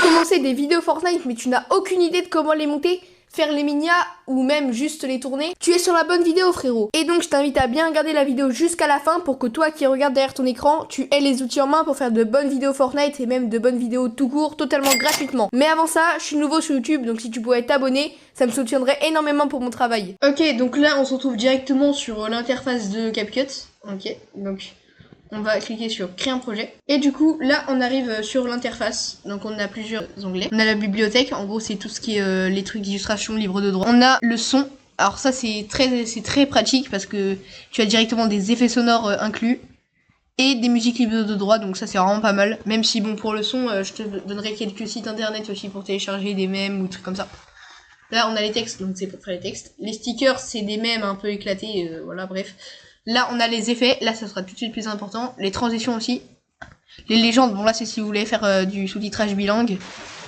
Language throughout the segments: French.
commencer des vidéos Fortnite mais tu n'as aucune idée de comment les monter, faire les minia ou même juste les tourner, tu es sur la bonne vidéo frérot. Et donc je t'invite à bien regarder la vidéo jusqu'à la fin pour que toi qui regardes derrière ton écran, tu aies les outils en main pour faire de bonnes vidéos Fortnite et même de bonnes vidéos tout court, totalement gratuitement. Mais avant ça, je suis nouveau sur YouTube, donc si tu pouvais t'abonner, ça me soutiendrait énormément pour mon travail. Ok, donc là on se retrouve directement sur l'interface de CapCut. Ok, donc on va cliquer sur créer un projet. Et du coup, là, on arrive sur l'interface. Donc, on a plusieurs onglets. On a la bibliothèque. En gros, c'est tout ce qui est les trucs d'illustration libre de droit. On a le son. Alors ça, c'est très pratique parce que tu as directement des effets sonores inclus et des musiques libres de droit. Donc ça, c'est vraiment pas mal. Même si, bon, pour le son, je te donnerai quelques sites internet aussi pour télécharger des mèmes ou trucs comme ça. Là, on a les textes, donc c'est pour faire les textes. Les stickers, c'est des mèmes un peu éclatés. Voilà, bref. Là, on a les effets. Là, ça sera tout de suite plus important. Les transitions aussi. Les légendes, bon là, c'est si vous voulez faire du sous-titrage bilingue.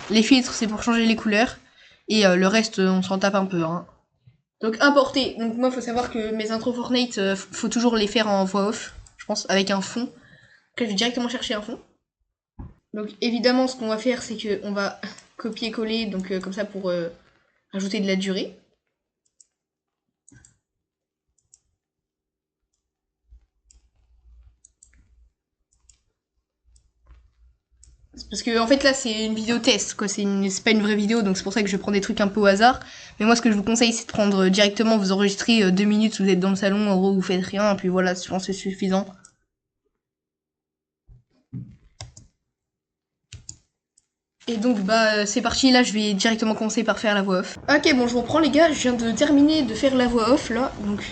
Les filtres, c'est pour changer les couleurs. Et le reste, on s'en tape un peu. Hein. Donc, importer. Donc, moi, faut savoir que mes intros Fortnite, faut toujours les faire en voix off. Je pense, avec un fond. Donc, là, je vais directement chercher un fond. Donc, évidemment, ce qu'on va faire, c'est qu'on va copier-coller. Donc, comme ça, pour ajouter de la durée. Parce que en fait là c'est une vidéo test quoi, c'est pas une vraie vidéo donc c'est pour ça que je prends des trucs un peu au hasard. Mais moi ce que je vous conseille c'est de prendre directement, vous enregistrez 2 minutes, vous êtes dans le salon, en gros vous faites rien et puis voilà, je pense que c'est suffisant. Et donc bah c'est parti, là je vais directement commencer par faire la voix off. Ok bon je reprends les gars, je viens de terminer de faire la voix off là, donc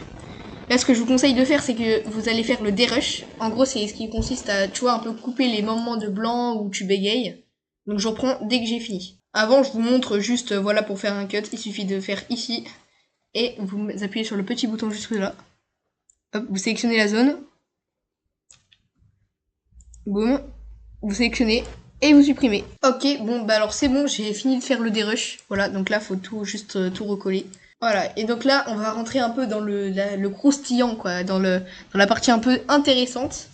là ce que je vous conseille de faire c'est que vous allez faire le dérush. En gros c'est ce qui consiste à, tu vois, un peu couper les moments de blanc où tu bégayes. Donc je reprends dès que j'ai fini. Avant je vous montre juste, voilà, pour faire un cut, il suffit de faire ici. Et vous appuyez sur le petit bouton juste là. Hop, vous sélectionnez la zone. Boum. Vous sélectionnez et vous supprimez. Ok, bon bah alors c'est bon, j'ai fini de faire le dérush. Voilà, donc là faut tout juste tout recoller. Voilà, et donc là on va rentrer un peu dans le croustillant quoi, dans la partie un peu intéressante.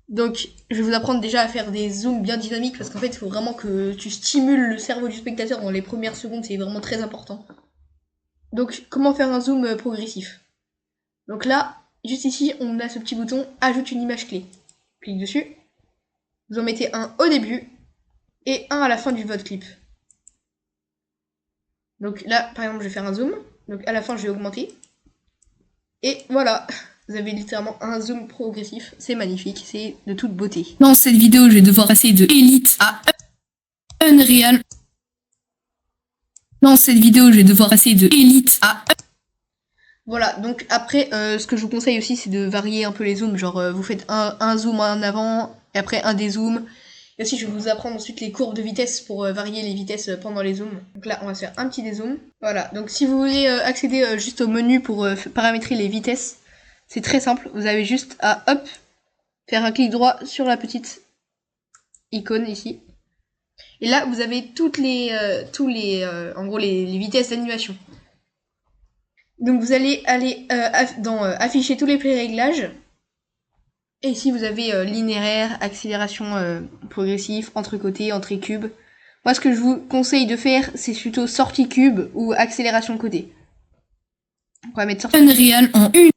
Donc je vais vous apprendre déjà à faire des zooms bien dynamiques parce qu'en fait il faut vraiment que tu stimules le cerveau du spectateur dans les premières secondes, c'est vraiment très important. Donc comment faire un zoom progressif? Donc là, juste ici, on a ce petit bouton ajoute une image clé. Clique dessus. Vous en mettez un au début et un à la fin de votre clip. Donc là, par exemple, je vais faire un zoom. Donc à la fin, je vais augmenter. Et voilà, vous avez littéralement un zoom progressif. C'est magnifique, c'est de toute beauté. Dans cette vidéo, je vais devoir passer de Elite à Unreal. Dans cette vidéo, je vais devoir passer de Elite à... Voilà, donc après, ce que je vous conseille aussi, c'est de varier un peu les zooms. Genre, vous faites un zoom en avant, et après un dézoom. Et aussi, je vais vous apprendre ensuite les courbes de vitesse pour varier les vitesses pendant les zooms. Donc là, on va se faire un petit dézoom. Voilà, donc si vous voulez accéder juste au menu pour paramétrer les vitesses, c'est très simple. Vous avez juste à, hop, faire un clic droit sur la petite icône ici. Et là, vous avez toutes les, en gros, les vitesses d'animation. Donc vous allez aller dans afficher tous les pré-réglages. Et ici vous avez linéaire, accélération progressive, entre-côté, entrée-cube. Moi ce que je vous conseille de faire c'est plutôt sortie cube ou accélération côté. On va mettre sortie Unreal en une.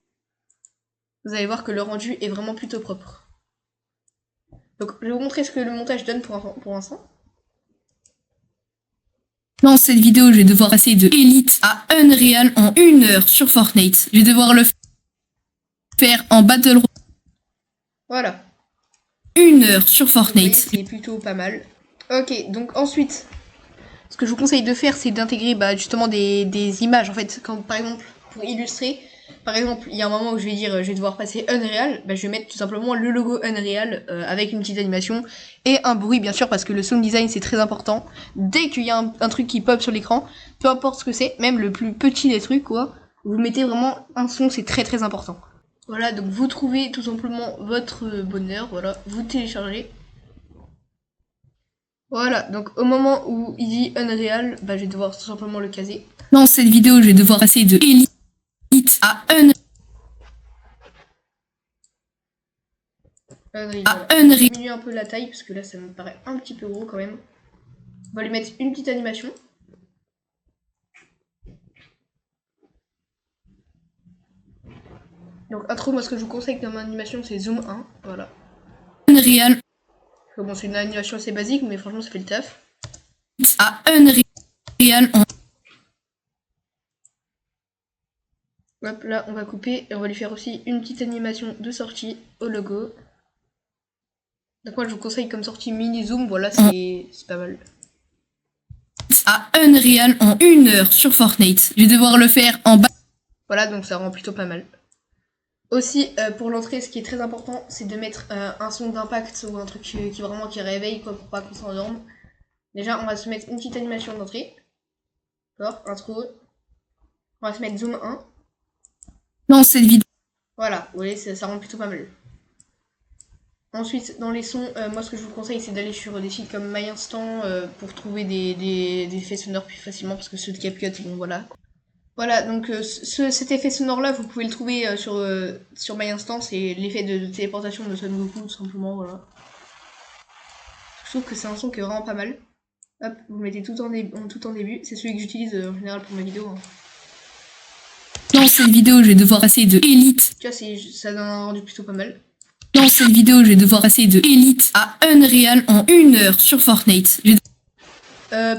Vous allez voir que le rendu est vraiment plutôt propre. Donc je vais vous montrer ce que le montage donne pour l'instant. Dans cette vidéo, je vais devoir passer de Elite à Unreal en 1 heure sur Fortnite. Je vais devoir le faire en Battle Royale. Voilà. 1 heure sur Fortnite. C'est plutôt pas mal. Ok, donc ensuite, ce que je vous conseille de faire, c'est d'intégrer justement des images. En fait, quand par exemple, pour illustrer, par exemple, il y a un moment où je vais dire, je vais devoir passer Unreal, je vais mettre tout simplement le logo Unreal avec une petite animation et un bruit, bien sûr, parce que le sound design c'est très important. Dès qu'il y a un truc qui pop sur l'écran, peu importe ce que c'est, même le plus petit des trucs, quoi, vous mettez vraiment un son, c'est très très important. Voilà, donc vous trouvez tout simplement votre bonheur, voilà, vous téléchargez. Voilà, donc au moment où il dit Unreal, je vais devoir tout simplement le caser. Dans cette vidéo, je vais devoir passer de Elite à Unreal. Unreal. Je vais diminuer un peu la taille parce que là ça me paraît un petit peu gros quand même. va lui mettre une petite animation. Donc intro, moi ce que je vous conseille comme animation c'est zoom 1, voilà. Unreal. Bon c'est une animation assez basique mais franchement ça fait le taf. À Unreal en... Hop là on va couper et on va lui faire aussi une petite animation de sortie au logo. Donc moi je vous conseille comme sortie mini zoom, voilà c'est pas mal. À Unreal en 1 heure sur Fortnite. Je vais devoir le faire en bas. Voilà donc ça rend plutôt pas mal. Aussi, pour l'entrée, ce qui est très important, c'est de mettre un son d'impact ou un truc qui réveille quoi, pour pas qu'on s'endorme. Déjà, on va se mettre une petite animation d'entrée. D'accord, intro. On va se mettre zoom 1. Dans cette vidéo. Voilà, vous voyez, ça rend plutôt pas mal. Ensuite, dans les sons, moi ce que je vous conseille, c'est d'aller sur des sites comme MyInstant pour trouver des effets sonores plus facilement, parce que ceux de CapCut, bon voilà. Voilà, donc cet effet sonore-là, vous pouvez le trouver sur MyInstant, c'est l'effet de téléportation de Son Goku, tout simplement, voilà. Je trouve que c'est un son qui est vraiment pas mal. Hop, vous le mettez tout en début, c'est celui que j'utilise en général pour mes vidéos. Hein. Dans cette vidéo, je vais devoir passer de Elite. Tu vois, ça donne un rendu plutôt pas mal. Dans cette vidéo, je vais devoir passer de Elite à Unreal en 1 heure sur Fortnite.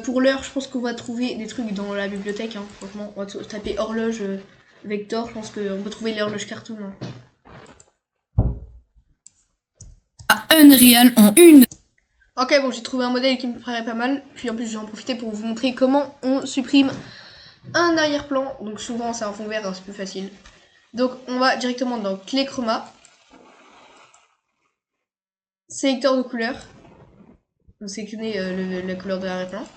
Pour l'heure, je pense qu'on va trouver des trucs dans la bibliothèque. Hein. Franchement, on va taper horloge vector. Je pense qu'on peut trouver l'horloge cartoon. Hein. À Unreal en 1 heure. Ok, bon, j'ai trouvé un modèle qui me paraît pas mal. Puis en plus, je vais en profiter pour vous montrer comment on supprime un arrière-plan. Donc souvent, c'est un fond vert, hein, c'est plus facile. Donc on va directement dans clé chroma. Sélecteur de couleurs. Vous sélectionnez la couleur de l'arrière-plan.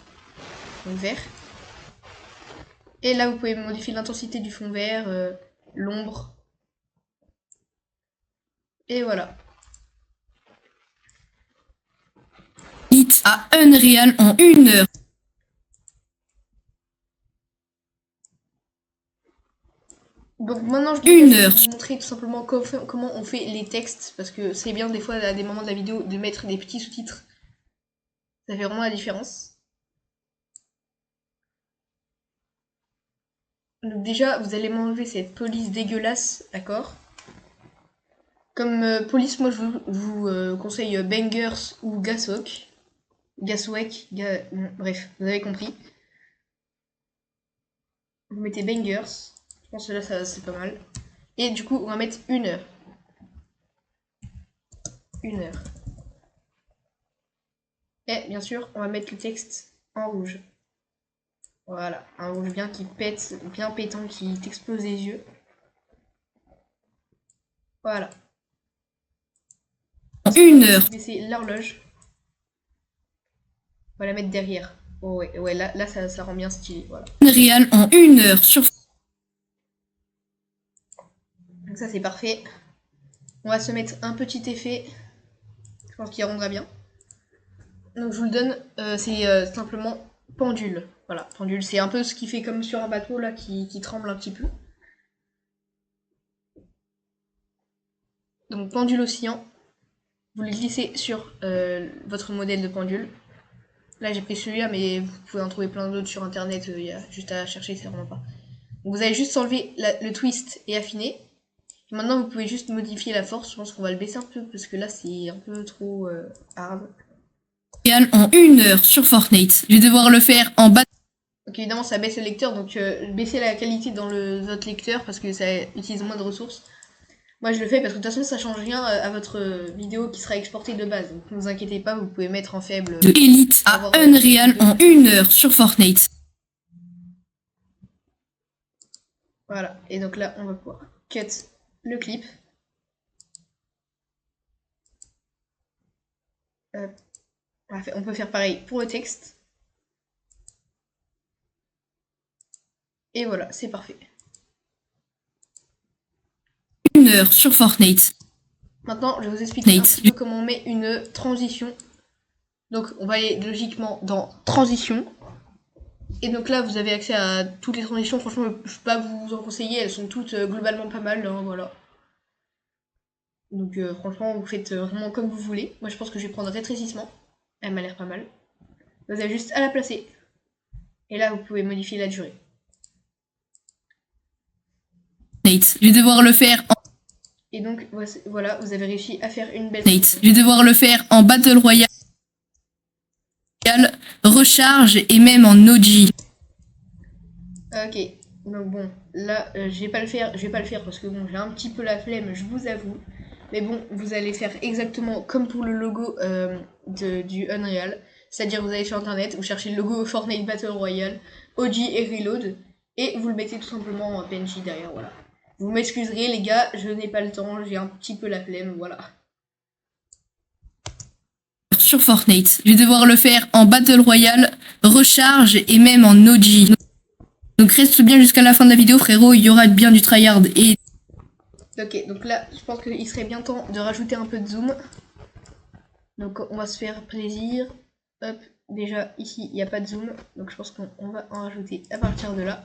Donc vert. Et là, vous pouvez modifier l'intensité du fond vert, l'ombre. Et voilà. À Unreal en 1 heure. Donc maintenant, je vais Une heure. vous montrer tout simplement comment on fait les textes. Parce que c'est bien des fois, à des moments de la vidéo, de mettre des petits sous-titres. Ça fait vraiment la différence. Donc déjà, vous allez m'enlever cette police dégueulasse, d'accord? Comme police, moi je vous conseille Bangers ou Gaswalk. Bref, vous avez compris. Vous mettez Bangers. Je pense que là, ça c'est pas mal. Et du coup, on va mettre 1 heure. 1 heure. Et bien sûr, on va mettre le texte en rouge. Voilà, un rouge bien qui pète, bien pétant, qui t'explose les yeux. Voilà. 1 heure. C'est l'horloge. On va la mettre derrière. Oh ouais, là ça rend bien stylé. Voilà. Unreal en 1 heure sur... Donc ça c'est parfait. On va se mettre un petit effet. Je pense qu'il rendra bien. Donc je vous le donne. C'est simplement pendule. Voilà, pendule. C'est un peu ce qui fait comme sur un bateau là qui tremble un petit peu. Donc pendule oscillant. Vous le glissez sur votre modèle de pendule. Là j'ai pris celui-là, mais vous pouvez en trouver plein d'autres sur internet, il y a juste à chercher, c'est vraiment pas. Donc vous allez juste enlever le twist et affiner. Et maintenant vous pouvez juste modifier la force, je pense qu'on va le baisser un peu parce que là c'est un peu trop hard. En 1 heure sur Fortnite. Je vais devoir le faire en bas. Donc évidemment ça baisse le lecteur, donc baissez la qualité dans votre lecteur parce que ça utilise moins de ressources. Moi je le fais parce que de toute façon ça change rien à votre vidéo qui sera exportée de base. Donc ne vous inquiétez pas, vous pouvez mettre en faible. De Elite à Unreal en 1 heure sur Fortnite. Voilà, et donc là on va pouvoir cut le clip. On peut faire pareil pour le texte. Et voilà, c'est parfait. 1 heure sur Fortnite. Maintenant, je vais vous expliquer un petit peu comment on met une transition. Donc, on va aller logiquement dans transition. Et donc là, vous avez accès à toutes les transitions. Franchement, je ne peux pas vous en conseiller. Elles sont toutes globalement pas mal. Hein, voilà. Donc, franchement, vous faites vraiment comme vous voulez. Moi, je pense que je vais prendre rétrécissement. Elle m'a l'air pas mal. Vous avez juste à la placer. Et là, vous pouvez modifier la durée. Nate, je vais devoir le faire en... Et donc, voilà, vous avez réussi à faire une belle... Nate, je vais devoir le faire en Battle Royale, recharge et même en OG. Ok, donc bon, là, je vais pas le faire parce que bon, j'ai un petit peu la flemme, je vous avoue. Mais bon, vous allez faire exactement comme pour le logo du Unreal. C'est-à-dire, vous allez sur internet, vous cherchez le logo Fortnite Battle Royale, OG et Reload, et vous le mettez tout simplement en PNG derrière, voilà. Vous m'excuserez les gars, je n'ai pas le temps, j'ai un petit peu la flemme, voilà. Sur Fortnite, je vais devoir le faire en Battle Royale, recharge et même en OG. Donc reste bien jusqu'à la fin de la vidéo frérot, il y aura bien du tryhard et... Ok, donc là, je pense qu'il serait bien temps de rajouter un peu de zoom. Donc on va se faire plaisir. Hop, déjà ici, il n'y a pas de zoom. Donc je pense qu'on va en rajouter à partir de là.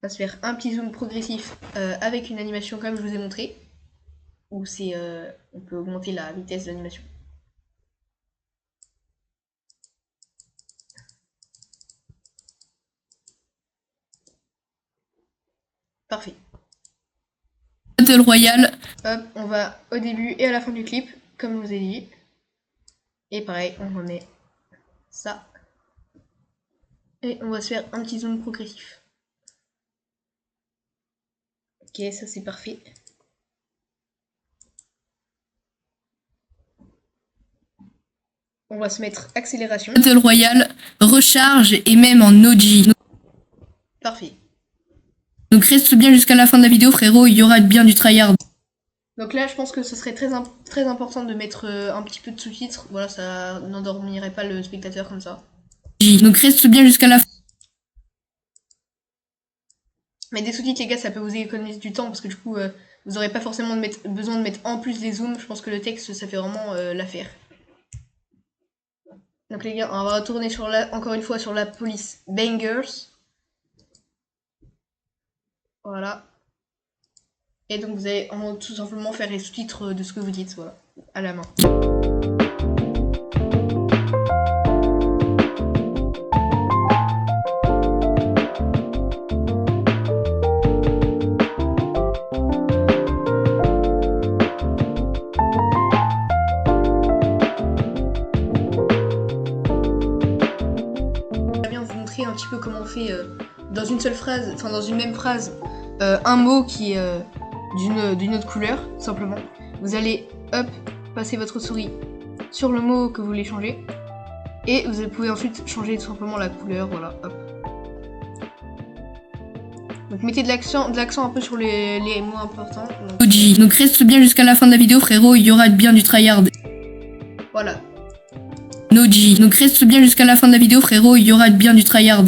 On va se faire un petit zoom progressif avec une animation comme je vous ai montré. Où c'est, on peut augmenter la vitesse de l'animation. Parfait. Battle Royale. Hop, on va au début et à la fin du clip, comme je vous ai dit. Et pareil, on remet ça. Et on va se faire un petit zoom progressif. Ok, ça c'est parfait. On va se mettre accélération. Battle Royale, recharge et même en OG. Parfait. Donc reste bien jusqu'à la fin de la vidéo frérot, il y aura bien du tryhard. Donc là, je pense que ce serait très important de mettre un petit peu de sous-titres. Voilà, ça n'endormirait pas le spectateur comme ça. Donc reste bien jusqu'à la fin. Mais des sous-titres, les gars, ça peut vous économiser du temps parce que du coup, vous n'aurez pas forcément besoin de mettre en plus des zooms. Je pense que le texte, ça fait vraiment l'affaire. Donc les gars, on va retourner sur encore une fois sur la police Bangers. Voilà. Et donc vous allez tout simplement faire les sous-titres de ce que vous dites, voilà, à la main. Je vais bien vous montrer un petit peu comment on fait dans une seule phrase, enfin dans une même phrase, un mot qui est d'une autre couleur, simplement. Vous allez, hop, passer votre souris sur le mot que vous voulez changer. Et vous pouvez ensuite changer tout simplement la couleur, voilà, hop. Donc mettez de l'accent un peu sur les mots importants. OG. Donc reste bien jusqu'à la fin de la vidéo frérot, il y aura bien du tryhard. Voilà. OG. Donc reste bien jusqu'à la fin de la vidéo frérot, il y aura bien du tryhard.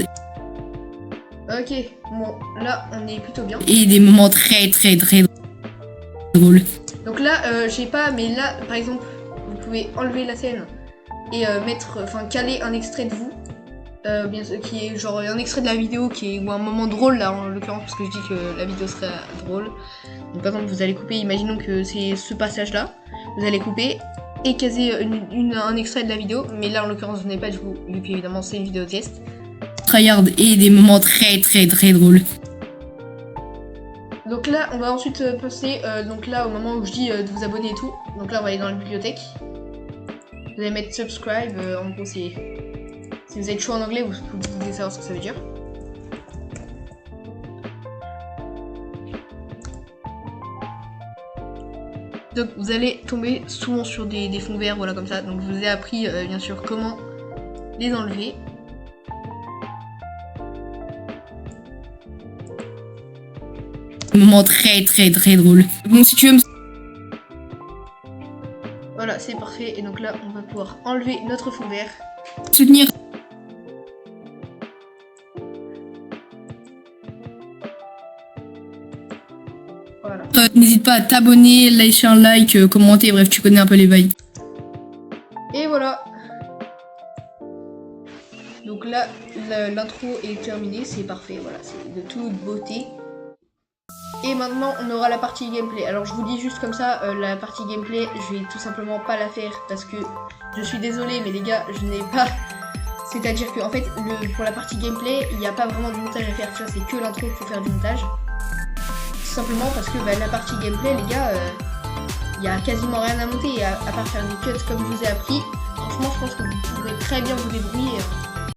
Ok, bon, là on est plutôt bien. Et des moments très drôles. Donc là, j'ai pas, mais là, par exemple, vous pouvez enlever la scène et caler un extrait de vous, qui est genre un extrait de la vidéo ou un moment drôle là en l'occurrence parce que je dis que la vidéo serait drôle. Donc par exemple, vous allez couper, imaginons que c'est ce passage là, vous allez couper et caser un extrait de la vidéo, mais là en l'occurrence vous n'avez pas du coup, vu qu'évidemment c'est une vidéo test. Tryhard et des moments très drôles. Donc là, on va ensuite passer donc là au moment où je dis de vous abonner et tout. Donc là, on va aller dans la bibliothèque. Vous allez mettre subscribe. En gros, si vous êtes chaud en anglais, vous pouvez savoir ce que ça veut dire. Donc vous allez tomber souvent sur des fonds verts, voilà comme ça. Donc je vous ai appris bien sûr comment les enlever. Moment très drôle. Bon, si tu veux me... Voilà, c'est parfait. Et donc là, on va pouvoir enlever notre fond vert. soutenir... Voilà. N'hésite pas à t'abonner, lâcher un like, commenter, bref, tu connais un peu les bails. Et voilà. Donc là, l'intro est terminée, c'est parfait, voilà, c'est de toute beauté. Et maintenant, on aura la partie gameplay. Alors, je vous dis juste comme ça, la partie gameplay, je vais tout simplement pas la faire parce que je suis désolée, mais les gars, je n'ai pas C'est-à-dire que en fait, pour la partie gameplay, il n'y a pas vraiment de montage à faire, tu vois, c'est que l'intro qu'il faut faire du montage. Tout simplement parce que la partie gameplay, les gars, il n'y a quasiment rien à monter, à part faire des cuts comme je vous ai appris. Franchement, je pense que vous pourrez très bien vous débrouiller.